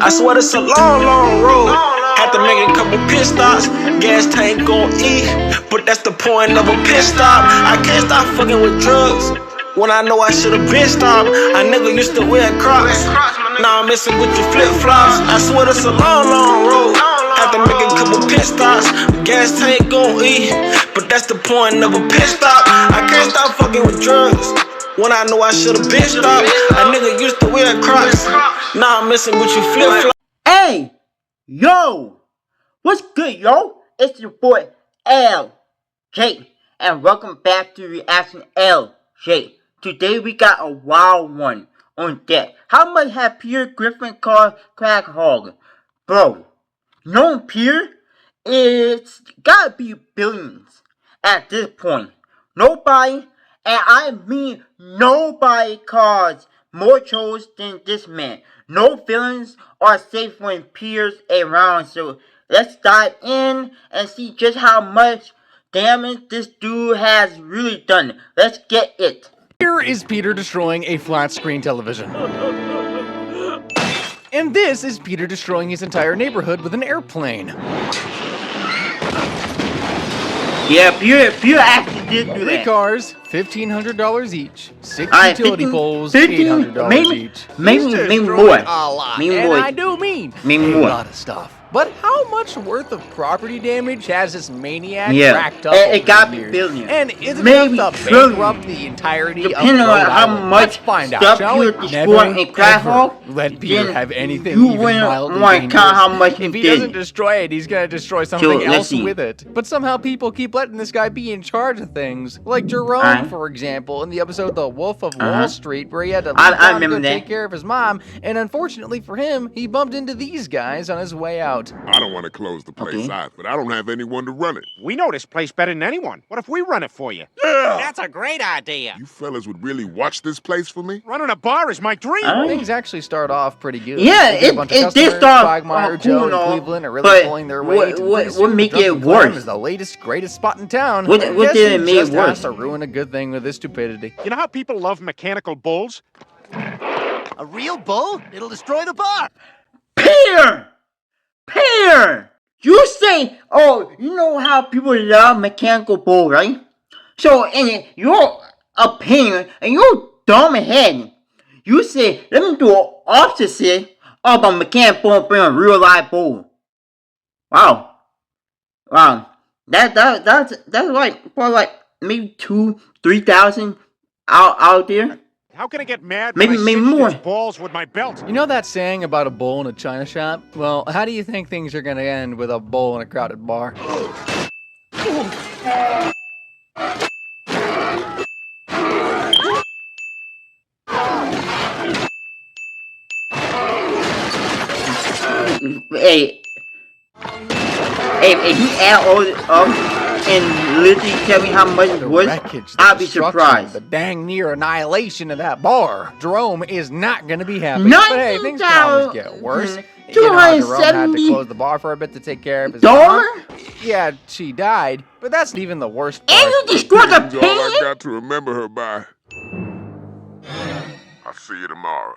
I swear it's a long, long road. Had to make a couple pit stops. Gas tank gon' eat, but that's the point of a pit stop. I can't stop fucking with drugs when I know I should've been stopped. A nigga used to wear Crocs. Now I'm messing with your flip flops. I swear it's a long, long road. Had to make a couple pit stops. Gas tank gon' eat, but that's the point of a pit stop. I can't stop fucking with drugs when I know I should've been stopped. A nigga used to wear Crocs. Now I'm messing with your flip flops. Hey, yo, what's good, yo? It's your boy LJ, and welcome back to Reaction LJ. Today we got a wild one on deck. How much have Peter Griffin called Quahog? Bro, knowing Peter, it's gotta be billions at this point. Nobody, and I mean nobody, caused more trolls than this man. No villains are safe when Peter's around, so let's dive in and see just how much damage this dude has really done. Let's get it. Here is Peter destroying a flat screen television. And this is Peter destroying his entire neighborhood with an airplane. Yeah, Peter actually did do 3 that. cars, $1,500 each. 6 Alright, utility 15 poles, 15 $800 each. Maybe more. A lot, Maybe and more. I do mean Maybe a more. lot of stuff. But how much worth of property damage has this maniac racked up it got over the years? billions. And is it Maybe enough to trillions. bankrupt the entirety Depending of on Rhode how Island? much Let's find out, stuff shall we? you destroy Never, in Quahog, ever let Peter then have anything you even wouldn't mildly want to count how dangerous. much he If he did. doesn't destroy it, he's gonna destroy something let's else see. with it. But somehow people keep letting this guy be in charge of things. Like Jerome, for example, in the episode The Wolf of Wall Street, where he had to leave town to go take care of his mom, and unfortunately for him, he bumped into these guys on his way out. I don't want to close the place out, but I don't have anyone to run it. We know this place better than anyone. What if we run it for you? Yeah! That's a great idea. You fellas would really watch this place for me? Running a bar is my dream. Things actually start off pretty good. Yeah, They get a bunch of it did customers. start Quagmire, Joe, cool and and all, Cleveland are really but pulling their weight. what make it worse? Is the latest, greatest spot in town. What I'm did guessing it make just it worse? has to ruin a good thing with his stupidity. You know how people love mechanical bulls? A real bull? It'll destroy the bar. Peter! You say, oh, you know how people love mechanical bull, right? So, in your opinion, and your dumb head, you say, let me do an opposite of a mechanical bull being a real life bull. Wow. That's like, probably like maybe 2,000-3,000 out there. How can I get mad Maybe when I cinched more. its balls with my belt? You know that saying about a bull in a china shop? Well, how do you think things are gonna end with a bull in a crowded bar? Hey, if you add all this up and literally tell me how much it was, Wreckage, the I'll be destruction, surprised. The dang near annihilation of that bar. Jerome is not gonna be happy. But hey, things can always get worse. You know how Jerome had to close the bar for a bit to take care of his mom? Yeah, she died, but that's not even the worst part. And you destroyed the That's all I pen? got to remember her by. I'll see you tomorrow.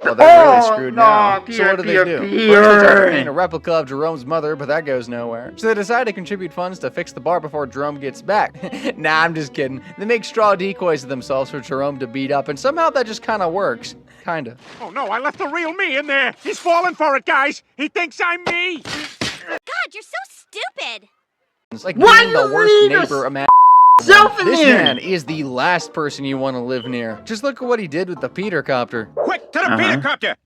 Well, they're really Oh, screwed no, now. Peter, So what do they Peter, do? Peter. First, they try to paint a replica of Jerome's mother, but that goes nowhere. So they decide to contribute funds to fix the bar before Jerome gets back. Nah, I'm just kidding. They make straw decoys of themselves for Jerome to beat up, and somehow that just kind of works. Kinda. Oh no, I left the real me in there. He's falling for it, guys. He thinks I'm me. God, you're so stupid. It's like Why being the you worst leave neighbor us- imaginable. Self in This there. man is the last person you want to live near. Just look at what he did with the Peter copter. Quick, to the Peter copter.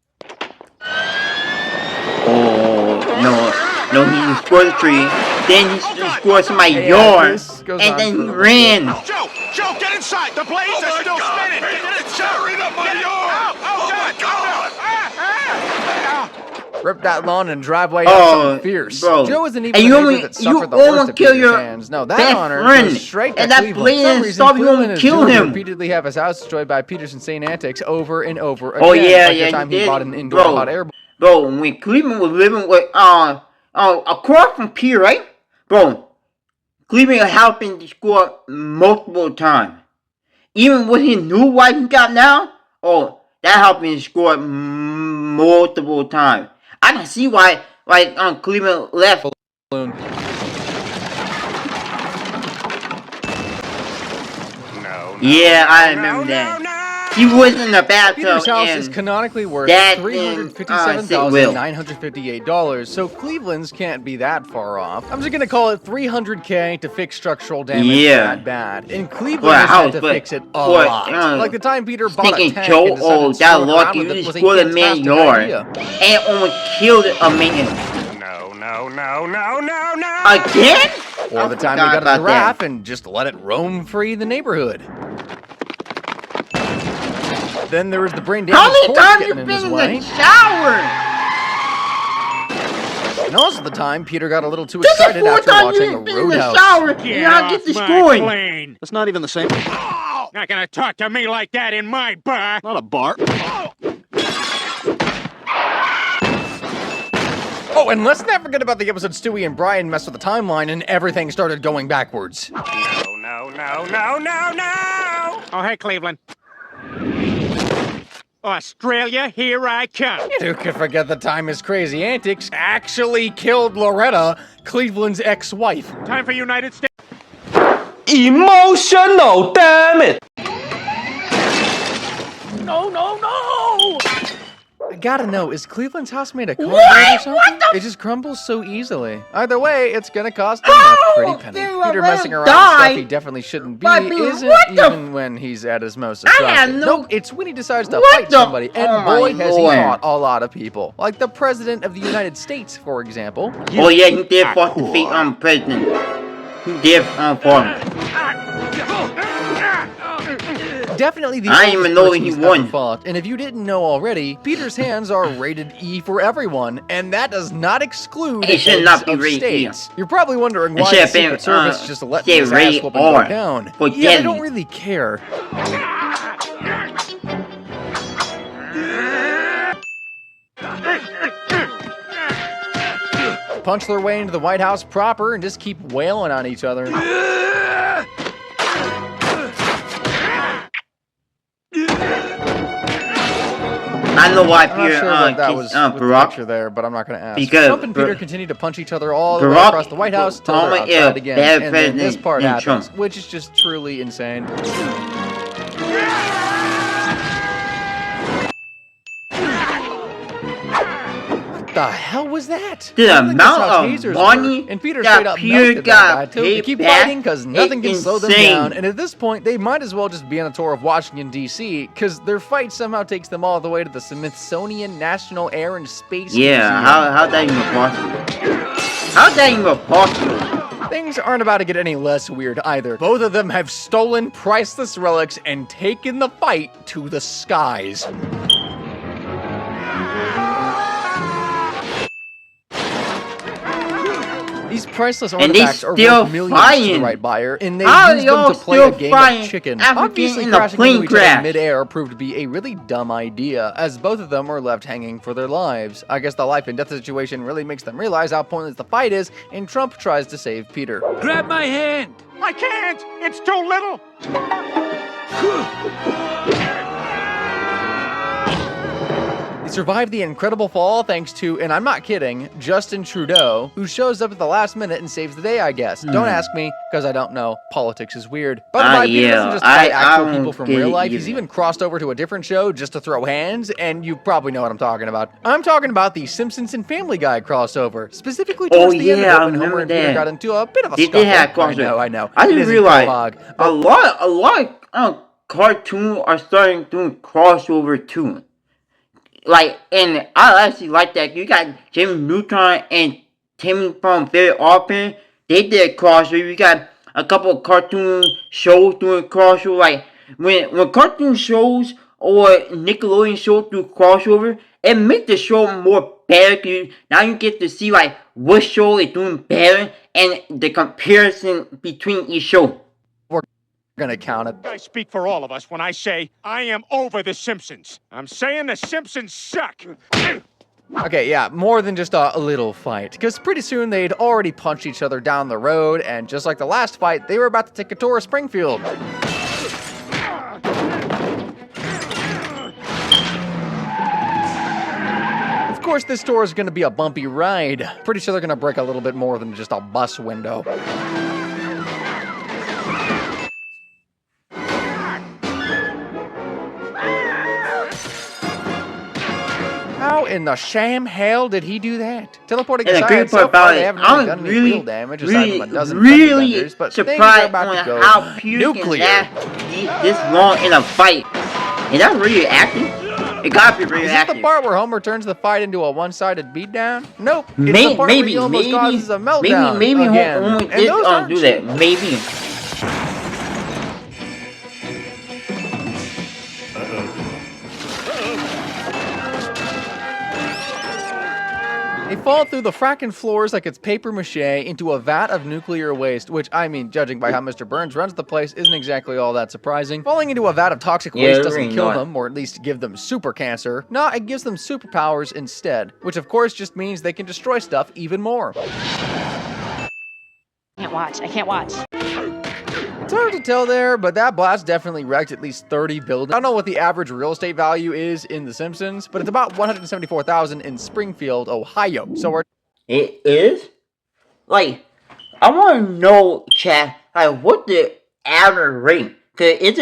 Oh, no, he destroyed the tree, then he destroyed somebody's Yeah, yard, this goes and on then for he a ran. Joe, get inside. The blades are still spinning. Get inside. Up my yard! Oh my God! Rip that lawn and driveway Oh, something fierce. bro. Joe isn't even And the you neighbor only- that you suffered the almost worst of kill Peter's your hands. No, best that honor friend. goes straight to And that Cleveland. For blade some and reason, stop, you Cleveland won't and kill Joe him. repeatedly have his house destroyed by Peter's insane antics over and over again. Oh yeah, like yeah, the time he he did. bought an indoor hot air balloon. Bro, when Cleveland was living with across from Peter, right? Bro, Cleveland had been destroyed multiple times. Even with his new wife he got now, oh, that helped been destroyed multiple times. I can see why, like, Cleveland left. Balloon. No. Yeah, I remember that. He was in the bathtub Peter's house is and canonically worth that $357,958, so Cleveland's can't be that far off. I'm just gonna call it $300K to fix structural damage that bad. And Cleveland has had to fix it a lot. Like the time Peter bought a tank Joe, and decided to that screw lucky around with you it was a scored a man fantastic yard idea. and almost killed a man. No. Again? Or the time we got a giraffe and just let it roam free the neighborhood. Then there was the brain damage How many horse times getting you in been his in way. the shower? And also the time Peter got a little too This is excited four after times watching you've a been in the Roadhouse. shower and I get the scoring. Plane. That's not even the same. Not gonna talk to me like that in my bar. Not a bar. Oh, and let's not forget about the episode Stewie and Brian messed with the timeline and everything started going backwards. No. Oh, hey, Cleveland. Australia, here I come. Who could forget the time his crazy antics actually killed Loretta, Cleveland's ex-wife? Time for United States. Emotional, damn it! No! I gotta know, is Cleveland's house made of cardboard or something? It just crumbles so easily. Either way, it's gonna cost him a pretty penny. Peter messing around with stuff he definitely shouldn't be isn't even when he's at his most attractive. Nope, it's when he decides to fight somebody, and boy has he fought a lot of people. Like the President of the United States, for example. Oh yeah, he did fight the fake president. He did fight him. Definitely the I didn't even know he won. Fought. And if you didn't know already, Peter's hands are rated E for everyone, and that does not exclude It should not be of rated states. You're probably wondering why should the have been, Secret Service just let say this rated ass whooping go R down. for Yeah, they don't deadly. really care. Punch their way into the White House proper and just keep wailing on each other. I know why I'm not Peter sure what that was kissed with the Barack. picture there, but I'm not going to ask. Because Trump and Peter Bar- continue to punch each other all the way Barack across the White House till they're Obama is outside a again, bad and then this president part than happens, Trump. which is just truly insane. What the hell was that? The I don't think amount that's how of tasers money work. And Peter that straight up Peter melted that got guy too. They paid keep back fighting because nothing can is slow them insane. down. And at this point, they might as well just be on a tour of Washington, D.C. because their fight somehow takes them all the way to the Smithsonian National Air and Space Museum. How's that even possible? How's that even possible? Things aren't about to get any less weird either. Both of them have stolen priceless relics and taken the fight to the skies. These priceless And they artifacts are still worth millions to fighting. the right buyer, and they How use are y'all them to play a still game fighting of chicken. after Obviously, getting in a crashing plane into each other crash? mid-air proved to be a really dumb idea, as both of them were left hanging for their lives. I guess the life and death situation really makes them realize how pointless the fight is, and Trump tries to save Peter. Grab my hand. I can't. It's too little. They survived the incredible fall thanks to, and I'm not kidding, Justin Trudeau, who shows up at the last minute and saves the day, I guess. Don't ask me, because I don't know. Politics is weird. By the way, Peter doesn't just fight actual people from real life. He's even crossed over to a different show just to throw hands, and you probably know what I'm talking about. I'm talking about the Simpsons and Family Guy crossover, specifically towards the end of it when Homer and Peter got into a bit of a They scuffle. did have crossover. I know. I It didn't isn't realize Quahog, a lot of cartoons are starting doing crossover too. Like, and I actually like that. You got Jimmy Neutron and Timmy from Very Often. They did crossover. You got a couple of cartoon shows doing crossover. Like when cartoon shows or Nickelodeon shows do crossover, it makes the show more better. Now you get to see like what show is doing better and the comparison between each show. gonna count it. I speak for all of us when I say I am over The Simpsons. I'm saying The Simpsons suck. Okay, yeah, more than just a little fight, because pretty soon they'd already punched each other down the road, and just like the last fight, they were about to take a tour of Springfield. Of Of course, this tour is going to be a bumpy ride. Pretty sure they're going to break a little bit more than just a bus window. How in the sham hell did he do that? Teleporting And the inside great so part far, about they it, haven't really done I'm any real damage aside from a dozen really benders, but things are surprised about on to go how Peter can nuclear. last this long in a fight. Is that really acting? It gotta be really Is this the acting. part where Homer turns the fight into a one-sided beatdown? Nope. It's the Maybe, part where he almost causes a meltdown maybe again. Homer And did those aren't do that. Maybe. They fall through the fracking floors like it's paper mache into a vat of nuclear waste, which, I mean, judging by how Mr. Burns runs the place, isn't exactly all that surprising. Falling into a vat of toxic waste doesn't really kill not. them, or at least give them super cancer. No, it gives them superpowers instead, which of course just means they can destroy stuff even more. I can't watch. It's hard to tell there, but that blast definitely wrecked at least 30 buildings. I don't know what the average real estate value is in The Simpsons, but it's about $174,000 in Springfield, Ohio. So we're It is? Like, I want to know, chat, like, what the average rate? Cause if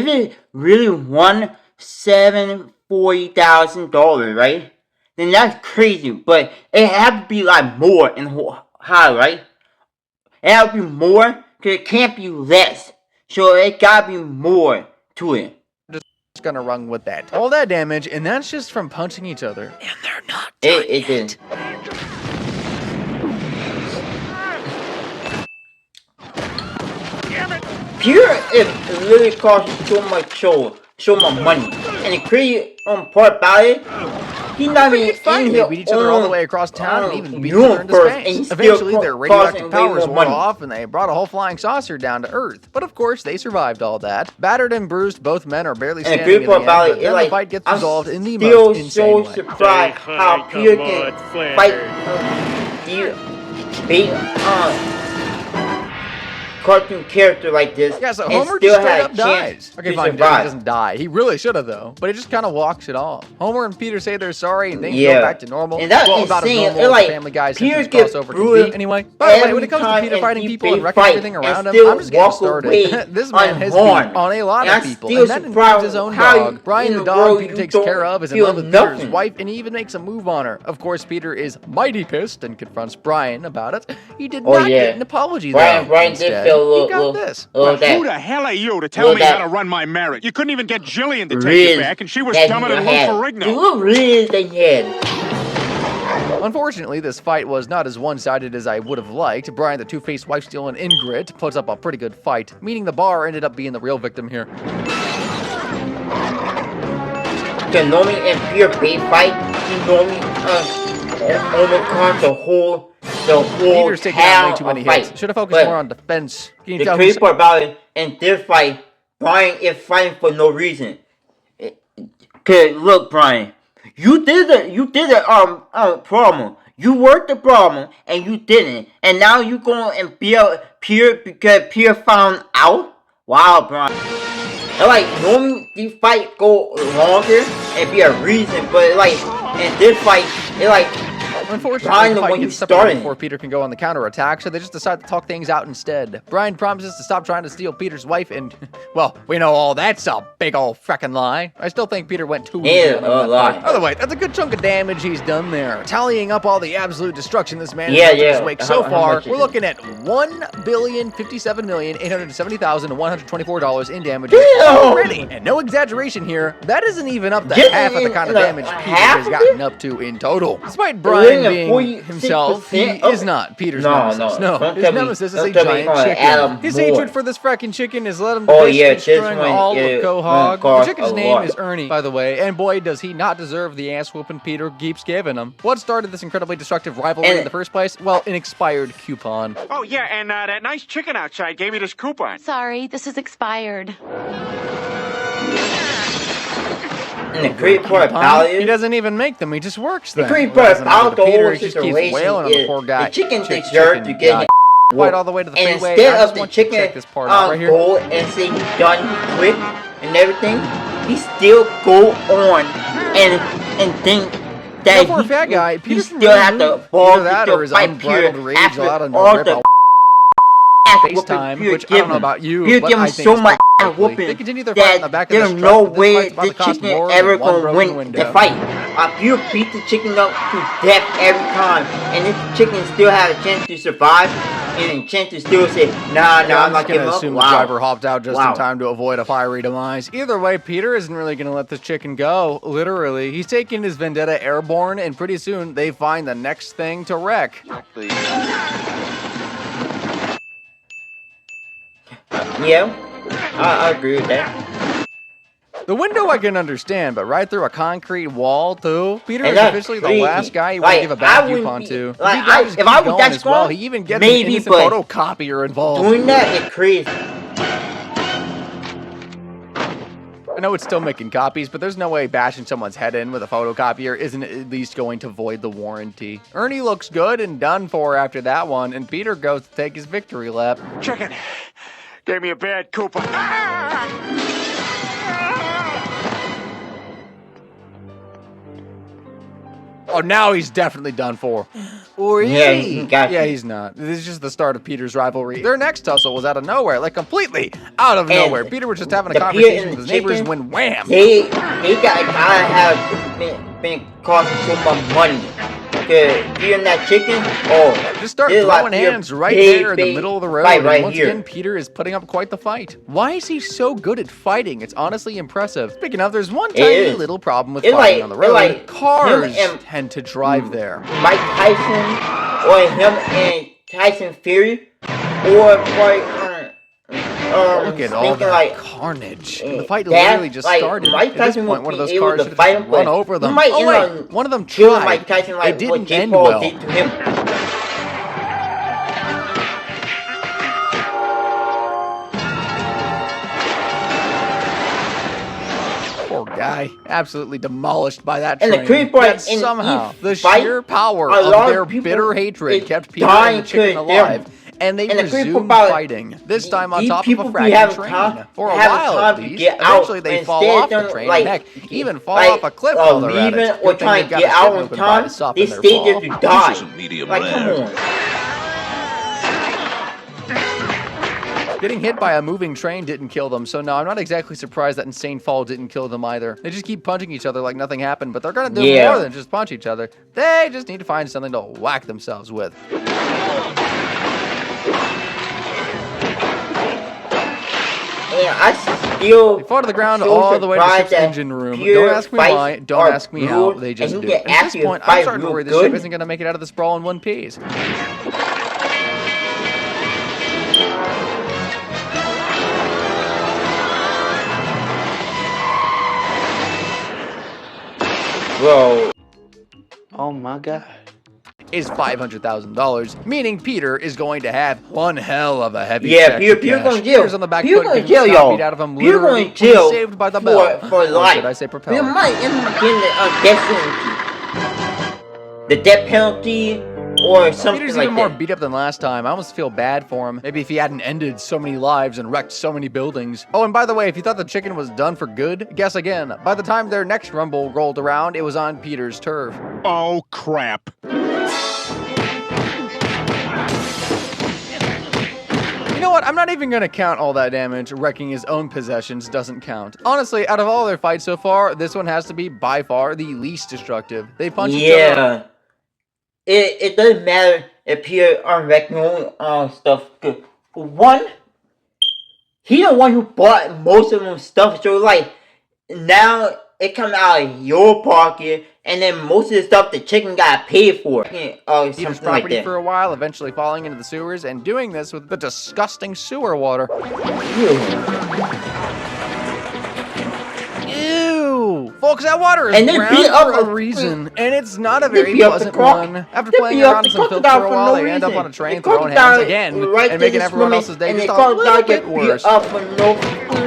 it really $1,740,000, right? Then that's crazy. But it have to be like more in high, right? It have to be more, cause it can't be less. So it gotta be more to it. just gonna run with that. All that damage, and that's just from punching each other. And they're not It did. Pure, it really costs so much so much money. And the crazy part about it, he's not even in They beat each other all the way across town and even beat each other into space. Eventually, their radioactive powers wore off and they brought a whole flying saucer down to Earth. But of course, they survived all that. Battered and bruised, both men are barely And the standing great in part the about end, it, but then like, the fight gets I'm resolved in the still most insane so way. surprised how Peter can fight cartoon character like this. Yeah, so and Homer still just straight had up a chance dies. Okay, to fine, he survive. doesn't die. He really should have, though. But he just kind of walks it off. Homer and Peter say they're sorry and things go back to normal. And that's well, about as insane. normal as Like, Family Guy Peter Simpsons gets crossover can bullied be. Anyway, by the way, when it comes to every Peter time fighting and people he and wrecking fight everything and around him, still I'm just getting walk started. away This man has beat unharmed. on a lot And of I'm people, still and that includes surprised his own how dog. Brian in the the dog world Peter you takes don't care of is in feel love with Peter's nothing. wife, and he even makes a move on her. Of course, Peter is mighty pissed and confronts Brian about it. He did not get an apology, though. Brian did Instead, feel a little, he got this. Who the hell are you to tell me how to run my marriage? You couldn't even get Jillian to take you back, and she was dumber than Lou Ferrigno. You really they had. Unfortunately, this fight was not as one-sided as I would have liked. Brian, the two-faced wife-stealing Ingrid, puts up a pretty good fight, meaning the bar ended up being the real victim here. The normally in pure bait fight, he normally overcomes the whole Peter's taking out way too town many of fight. hits. Should have focused more on defense. Can you The tell crazy who's... part about it, in this fight, Brian is fighting for no reason. Okay, look, Brian, you did the problem. You worked the problem and you didn't, and now you going and beat Pierre because Pierre found out. Wow, Brian. And like normally these fights go longer and be a reason, but like in this fight, it like. Unfortunately, the fight gets separated before Peter can go on the counterattack, so they just decide to talk things out instead. Brian promises to stop trying to steal Peter's wife, and, well, we know all that's a big old frickin' lie. I still think Peter went too easy on him that fight. By the way, that's a good chunk of damage he's done there. Tallying up all the absolute destruction this man has done this week so far, we're looking at $1,057,870,124 in damage already. And no exaggeration here, that isn't even up to half of the kind of damage Peter has gotten up to in total. Despite Brian being himself, he is not Peter's nemesis. No, his nemesis is a giant chicken. His hatred for this fracking chicken has led him to destroying all of Quahog. The chicken's name is Ernie, by the way, and boy, does he not deserve the ass whooping Peter keeps giving him. What started this incredibly destructive rivalry in the first place? Well, an expired coupon. Oh, yeah, and that nice chicken outside gave me this coupon. Sorry, this is expired. And the great part about it, he doesn't even make them, he just works them. The great part about the whole situation is the chicken deserved to get fight all the way to the freeway. Instead of the chicken this part out right here. Go and say he's done, he's quit, and everything, he still go on and think that for a fat guy, he Peter still have to fall, either that or his unbridled rage allowed him to rip a FaceTime, which I don't know about you, but I think so much whooping they continue their fight in the that back of there's the no truck. way the chicken ever gonna win the fight. You beat the chicken up to death every time, and if the chicken still had a chance to survive, and a chance to still say, nah, I'm not giving up. Assume the driver hopped out just in time to avoid a fiery demise. Either way, Peter isn't really gonna let this chicken go. Literally, he's taking his vendetta airborne, and pretty soon they find the next thing to wreck. Yeah, I agree with that. The window I can understand, but right through a concrete wall, too? Peter is officially the last guy you want to give a bad coupon to. If I was that strong, he even gets an innocent photocopier involved. Doing that is crazy. I know it's still making copies, but there's no way bashing someone's head in with a photocopier isn't at least going to void the warranty. Ernie looks good and done for after that one, and Peter goes to take his victory lap. Chicken gave me a bad coupon. Oh, now he's definitely done for. Or is he? Yeah, he's not. This is just the start of Peter's rivalry. Their next tussle was out of nowhere, like completely out of nowhere. Peter was just having a conversation with his neighbors when wham! They gotta have been costing so much money. Peter and that chicken, just start throwing hands right there in the middle of the road. And once again, Peter is putting up quite the fight. Why is he so good at fighting? It's honestly impressive. Speaking of, there's one tiny little problem with fighting on the road. Cars tend to drive there. Mike Tyson, or him and Tyson Fury, or look at all that carnage. The fight literally just started. At this point, one of those cars should have run over them. Oh wait, one of them tried. Mike Tyson, it didn't end well. Poor guy, absolutely demolished by that train. And the creep part, yet somehow, the sheer power of their bitter hatred kept Peter and the chicken alive. And they resumed fighting, this time on top of a fragile train. For a while at least, eventually they fall off the train, and heck, even fall off a cliff while they're at it. Or trying to get out on time, they stay there to die. Come on. Getting hit by a moving train didn't kill them, so no, I'm not exactly surprised that insane fall didn't kill them either. They just keep punching each other like nothing happened, but they're gonna do more than just punch each other. They just need to find something to whack themselves with. They fall to the ground all the way to the ship's engine room. Don't ask me why, don't ask me how, they just do. At this point, I'm starting to worry this ship isn't going to make it out of this brawl in one piece. Bro. Oh my god. Is $500,000, meaning Peter is going to have one hell of a heavy check. Peter's going to jail. Peter's on the back foot, getting beat out of him, Peter's going to jail saved by the bell. For life. Should I say propeller? Peter might end up getting a death penalty. The death penalty or something Peter's like even that. more beat up than last time. I almost feel bad for him. Maybe if he hadn't ended so many lives and wrecked so many buildings. Oh, and by the way, if you thought the chicken was done for good, guess again. By the time their next rumble rolled around, it was on Peter's turf. Oh, crap. You know what? I'm not even going to count all that damage. Wrecking his own possessions doesn't count. Honestly, out of all their fights so far, this one has to be by far the least destructive. They punch each other. It doesn't matter if Peter wrecking stuff. For one, he's the one who bought most of them stuff. So like, now it comes out of your pocket, and then most of the stuff the chicken got paid for. Peter's property for a while, eventually falling into the sewers, and doing this with the disgusting sewer water. Ew! Folks, that water is brown for a reason, and it's not a very pleasant one. After playing around in some filth for a while, they end up on a train throwing hands again, and making everyone else's day just a little bit worse. For no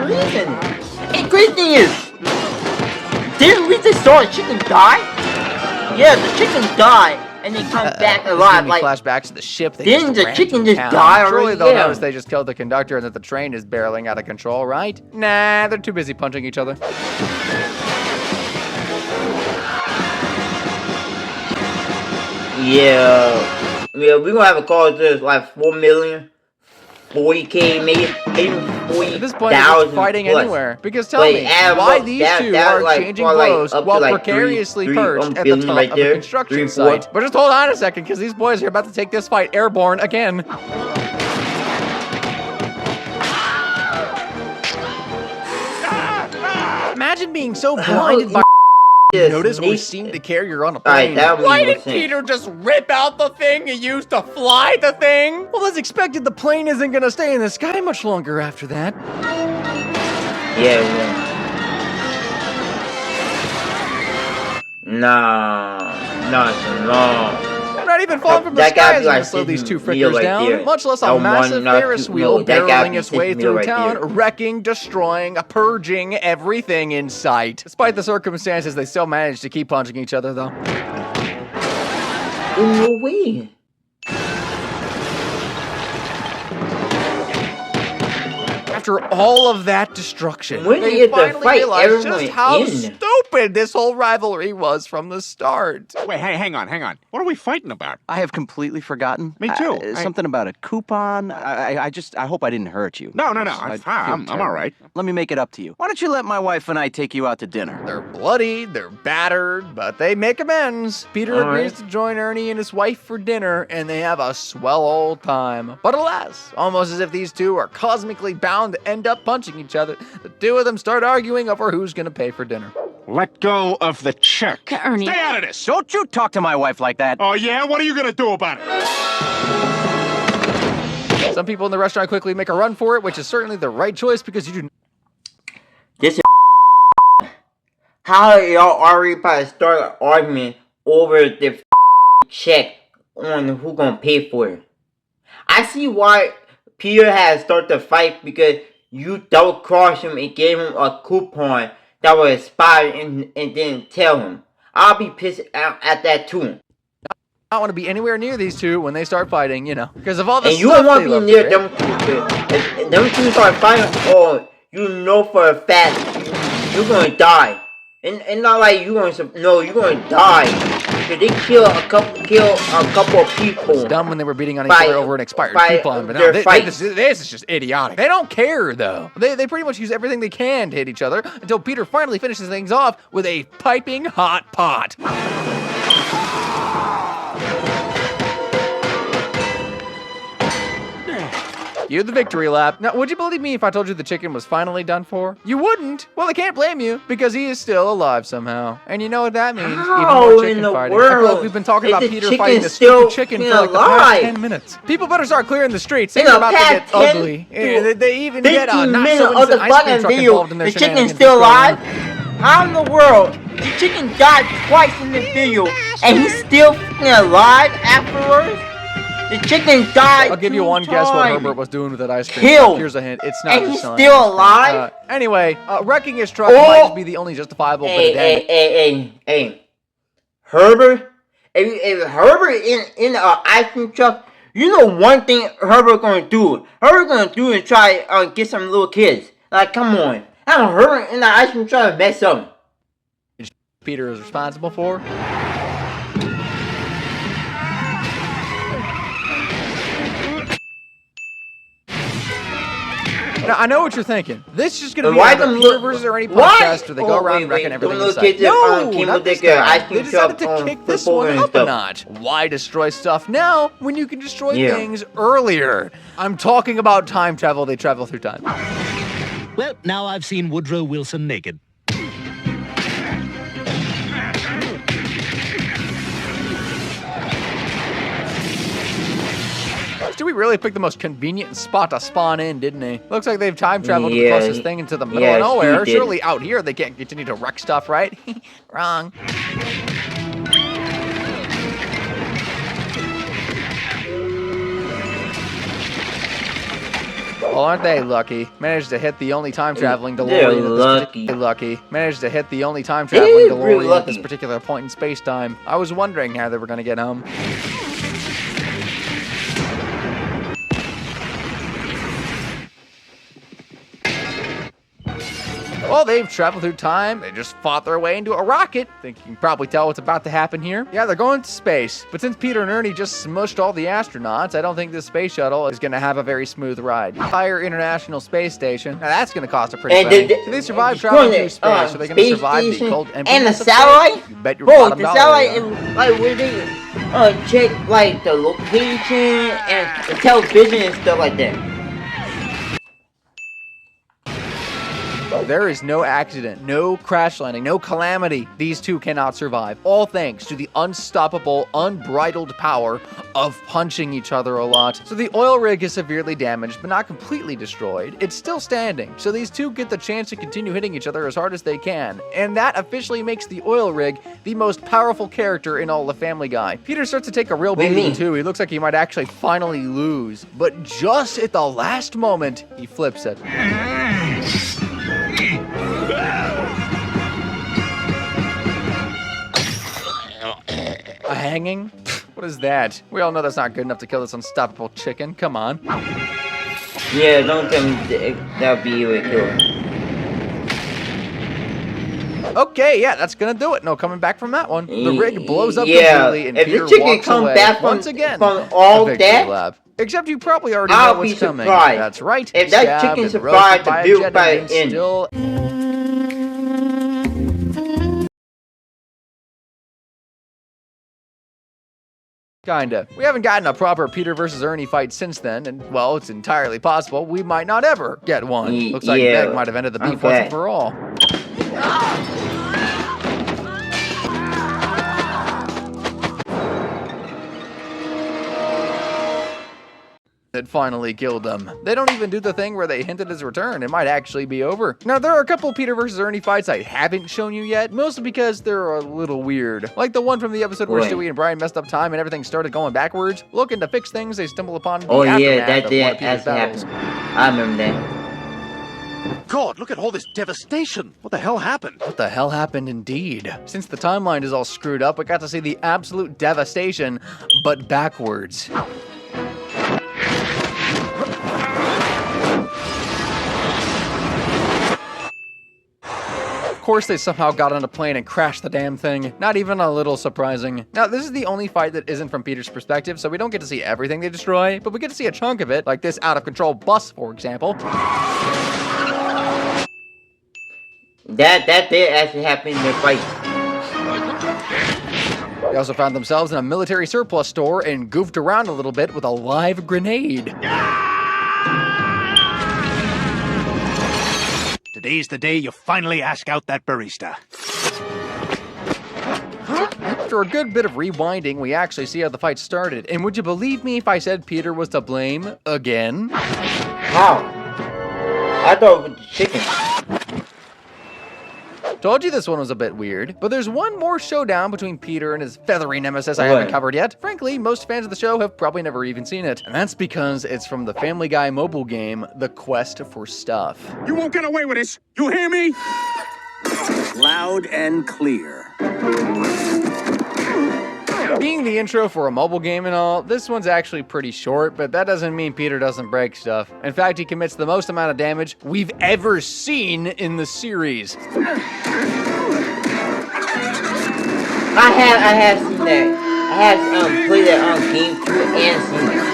reason. And crazy thing is, didn't we just saw a chicken die? Yeah, the chicken died, and they come back alive. Like flashbacks to the ship. Didn't the chicken just die already? Surely they'll notice they just killed the conductor and that the train is barreling out of control, right? Nah, they're too busy punching each other. Yeah, we're gonna have a call this like 4 million, 40K, maybe 40,000. At this point, they're just fighting plus. anywhere. Because tell me, why these two are like, exchanging blows while precariously perched at the top of a construction site? But just hold on a second, because these boys are about to take this fight airborne again. Imagine being so blinded by notice or seem to care you're on a plane. Why did Peter just rip out the thing he used to fly the thing? Well, as expected, the plane isn't gonna stay in the sky much longer after that. Yeah, no. Not even falling from the sky is gonna slow these two frickers down, much less a massive Ferris wheel barreling its way through town, wrecking, destroying, purging everything in sight. Despite the circumstances, they still managed to keep punching each other, though. No way. After all of that destruction, when they finally realized just how stupid this whole rivalry was from the start. Wait, hey, hang on. What are we fighting about? I have completely forgotten. Me too. Something about a coupon. I hope I didn't hurt you. No. I'm all right. Let me make it up to you. Why don't you let my wife and I take you out to dinner? They're bloodied, they're battered, but they make amends. Peter agrees to join Ernie and his wife for dinner, and they have a swell old time. But alas, almost as if these two are cosmically bound to end up punching each other, the two of them start arguing over who's gonna pay for dinner. Let go of the check. Ernie. Stay out of this. Don't you talk to my wife like that. Oh, yeah? What are you gonna do about it? Some people in the restaurant quickly make a run for it, which is certainly the right choice because you do. This is how y'all already probably start an argument over the check on who gonna pay for it. I see why Peter has started the fight, because you double-crossed him and gave him a coupon that will expire and didn't tell him. I'll be pissed at that too. I don't want to be anywhere near these two when they start fighting, you know, because of all the and stuff you don't want they to love be near them two. If them two start fighting, oh, you know for a fact you're gonna die. And not like you're gonna die. Because they kill a couple of people. It's dumb when they were beating on each other over an expired coupon, but now this is just idiotic. They don't care, though. They pretty much use everything they can to hit each other until Peter finally finishes things off with a piping hot pot. Cue the victory lap. Now, would you believe me if I told you the chicken was finally done for? You wouldn't. Well, I can't blame you, because he is still alive somehow. And you know what that means. Even more chicken fighting. I feel like we've been talking about Peter fighting this stupid chicken for like the past 10 minutes. People better start clearing the streets. They're about to get ugly. They even get not so instant ice cream truck involved in their shenanigans. The chicken's still alive? How in the world? The chicken died twice in the video, and he's still alive afterwards? The chicken died. I'll give you one guess what Herbert was doing with that ice cream. Killed. Here's a hint. It's not. And he's still alive. Anyway, wrecking his truck might be the only justifiable. Hey, Herbert. If Herbert in an ice cream truck, you know one thing Herbert gonna do. Herbert gonna do is try get some little kids. Like, come on, how Herbert in the ice cream truck mess up? Peter is responsible for. Now, I know what you're thinking. This is just going to be either Peter versus Ernie podcast, or they go around wrecking everything in sight. No, not this time. They decided to kick this one up a notch. Why destroy stuff now when you can destroy things earlier? I'm talking about time travel. They travel through time. Well, now I've seen Woodrow Wilson naked. Stewie really picked the most convenient spot to spawn in, didn't he? Looks like they've time traveled to the closest thing into the middle of nowhere. Surely out here they can't continue to wreck stuff, right? Wrong. Well, aren't they lucky? Managed to hit the only time traveling DeLorean. Managed to hit the only time traveling DeLorean at this particular point in space time. I was wondering how they were gonna get home. Well, they've traveled through time. They just fought their way into a rocket. I think you can probably tell what's about to happen here. Yeah, they're going to space. But since Peter and Ernie just smushed all the astronauts, I don't think this space shuttle is going to have a very smooth ride. Higher International Space Station. Now, that's going to cost a pretty penny. So they survived traveling through space. So they're going to survive the cold emptiness of space? You bet your bottom dollar. The satellite, like, where they check, like, the location and the television and stuff like that. There is no accident, no crash landing, no calamity. These two cannot survive. All thanks to the unstoppable, unbridled power of punching each other a lot. So the oil rig is severely damaged, but not completely destroyed. It's still standing. So these two get the chance to continue hitting each other as hard as they can. And that officially makes the oil rig the most powerful character in all of Family Guy. Peter starts to take a real beating too. He looks like he might actually finally lose. But just at the last moment, he flips it. A hanging? What is that? We all know that's not good enough to kill this unstoppable chicken. Come on. Yeah, don't tell me that'll be able to kill him. Okay, yeah, that's gonna do it. No coming back from that one. The rig blows up completely, and if Peter the chicken walks comes away back once again. from all that, lap. Except you probably already know what's coming. Surprised. That's right. If that chicken survived the build by the end. Still... Kinda. We haven't gotten a proper Peter versus Ernie fight since then, and, well, it's entirely possible we might not ever get one. Looks like Meg might have ended the beef once and for all. It finally killed them. They don't even do the thing where they hint at his return. It might actually be over. Now, there are a couple Peter versus Ernie fights I haven't shown you yet, mostly because they're a little weird. Like the one from the episode where Stewie and Brian messed up time and everything started going backwards. Looking to fix things, they stumble upon the aftermath of one of Peter's battles. I remember that. God, look at all this devastation. What the hell happened? What the hell happened indeed? Since the timeline is all screwed up, we got to see the absolute devastation, but backwards. Of course, they somehow got on a plane and crashed the damn thing. Not even a little surprising. Now, this is the only fight that isn't from Peter's perspective, so we don't get to see everything they destroy, but we get to see a chunk of it, like this out-of-control bus, for example. That did actually happen in the fight. They also found themselves in a military surplus store and goofed around a little bit with a live grenade. Today's the day you finally ask out that barista. After a good bit of rewinding, we actually see how the fight started. And would you believe me if I said Peter was to blame again? How? I thought it was the chicken. Told you this one was a bit weird, but there's one more showdown between Peter and his feathery nemesis I haven't covered yet. Frankly, most fans of the show have probably never even seen it, and that's because it's from the Family Guy mobile game, The Quest for Stuff. You won't get away with this! You hear me? Loud and clear. Being the intro for a mobile game and all, this one's actually pretty short, but that doesn't mean Peter doesn't break stuff. In fact, he commits the most amount of damage we've ever seen in the series. I have seen that. I have played that on GameCube and seen that.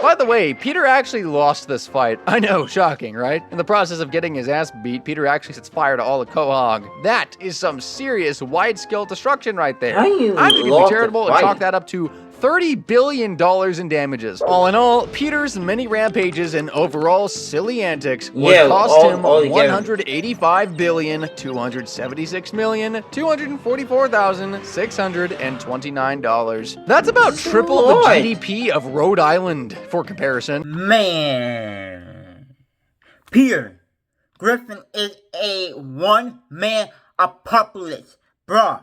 By the way, Peter actually lost this fight. I know, shocking, right? In the process of getting his ass beat, Peter actually sets fire to all of Quahog. That is some serious wide-scale destruction right there. I'm going to be charitable and chalk that up to $30 billion in damages. All in all, Peter's many rampages and overall silly antics would cost him $185,276,244,629. That's about triple the GDP of Rhode Island, for comparison. Man. Peter, Griffin is a one-man apocalypse, bruh.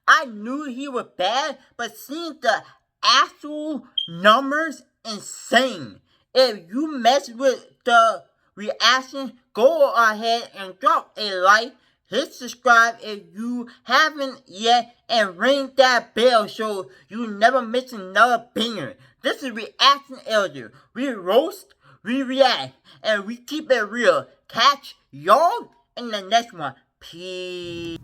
I knew he was bad, but seeing the actual numbers, insane. If you mess with the reaction, go ahead and drop a like, hit subscribe if you haven't yet, and ring that bell so you never miss another banger. This is Reaction Elder. We roast, we react, and we keep it real. Catch y'all in the next one. Peace.